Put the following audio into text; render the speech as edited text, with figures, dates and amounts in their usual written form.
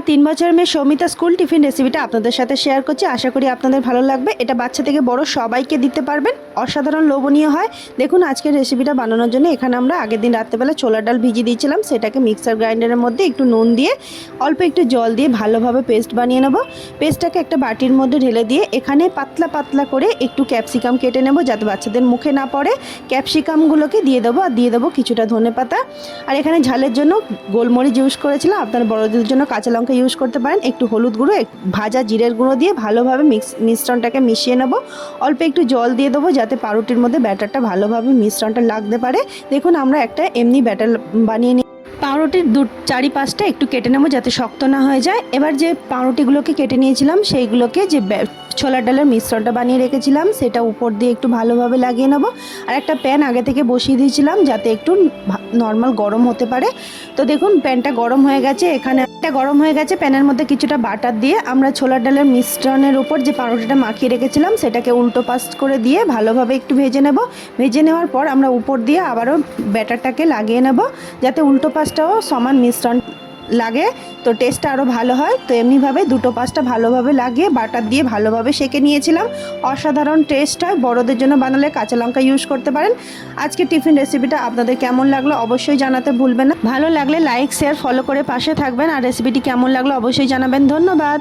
আমার 3 বছরের মেয়ে সৌমিতা স্কুল টিফিন রেসিপিটা আপনাদের সাথে শেয়ার করছি। আশা করি আপনাদের ভালো লাগবে। এটা বাচ্চা থেকে বড় সবাইকে দিতে পারবেন, অসাধারণ লোভনীয় হয়। দেখুন আজকের রেসিপিটা বানানোর জন্য এখানে আমরা আগের দিন রাত্রেবেলা ছোলার ডাল ভিজিয়ে দিয়েছিলাম, সেটাকে মিক্সার গ্রাইন্ডারের মধ্যে একটু নুন দিয়ে অল্প একটু জল দিয়ে ভালোভাবে পেস্ট বানিয়ে নেব। পেস্টটাকে একটা বাটির মধ্যে ঢেলে দিয়ে এখানে পাতলা পাতলা করে একটু ক্যাপসিকাম কেটে নেব যাতে বাচ্চাদের মুখে না পড়ে। ক্যাপসিকামগুলোকে দিয়ে দেবো আর দিয়ে দেবো কিছুটা ধনেপাতা। আর এখানে ঝালের জন্য গোলমরিচ ইউজ করেছিলাম, আপনার বড়দের জন্য কাঁচা লঙ্কা ইউজ করতে পারেন। একটু হলুদ গুঁড়ো, ভাজা জিরের গুঁড়ো দিয়ে ভালোভাবে মিশ্রণটাকে মিশিয়ে নেব। অল্প একটু জল দিয়ে দেবো যাতে পাউরুটির মধ্যে ব্যাটারটা ভালোভাবে মিশ্রণটা লাগতে পারে। দেখুন আমরা একটা এমনি ব্যাটার বানিয়ে নিই। পাউরুটির 4-5টা একটু কেটে নেবো যাতে শক্ত না হয়ে যায়। এবার যে পাউরুটিগুলোকে কেটে নিয়েছিলাম সেইগুলোকে যে ছোলার ডালের মিশ্রণটা বানিয়ে রেখেছিলাম সেটা উপর দিয়ে একটু ভালোভাবে লাগিয়ে নেব। আর একটা প্যান আগে থেকে বসিয়ে দিয়েছিলাম যাতে একটু নর্মাল গরম হতে পারে। তো দেখুন প্যানটা গরম হয়ে গেছে, এখানে গরম হয়ে গেছে। প্যানের মধ্যে কিছুটা বাটার দিয়ে আমরা ছোলার ডালের মিশ্রণের উপর যে পাউরুটিটা মাখিয়ে রেখেছিলাম সেটাকে উল্টো পাশ করে দিয়ে ভালোভাবে একটু ভেজে নেব। ভেজে নেওয়ার পর আমরা উপর দিয়ে আবারও ব্যাটারটাকে লাগিয়ে নেব যাতে উল্টো পাশটাও সমান মিশ্রণ লাগে, তো টেস্টটা আরও ভালো হয়। তো এমনিভাবে দুটো পাশটা ভালোভাবে লাগিয়ে বাটার দিয়ে ভালোভাবে সেঁকে নিয়েছিলাম। অসাধারণ টেস্ট হয়। বড়দের জন্য বানালে কাঁচা লঙ্কা ইউজ করতে পারেন। আজকে টিফিন রেসিপিটা আপনাদের কেমন লাগলো অবশ্যই জানাতে ভুলবেন না। ভালো লাগলে লাইক শেয়ার ফলো করে পাশে থাকবেন। আর রেসিপিটি কেমন লাগলো অবশ্যই জানাবেন। ধন্যবাদ।